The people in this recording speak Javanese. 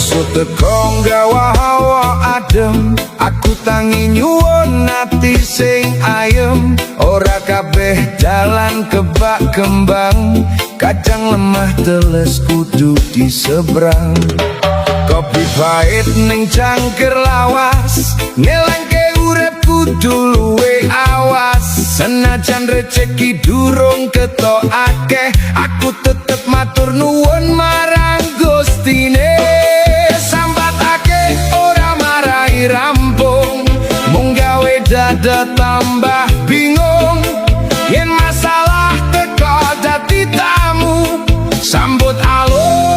Poso teko nggawa hawa adem, aku tangi nyuwun ati sing ayem. Ora kabeh jalan kebak kembang, kadang lemah teles kudu disebrang. Kopi pahit ning cangkir lawas, ngelangke urip kudu luwe awas. Senajan rezeki durung ketok akeh, aku tetep matur nuwun marang Gustine. Sambatake ora marai rampung, mung gawe dada tambah bingung. Yen masalah teko dadi tamu, sambut alun.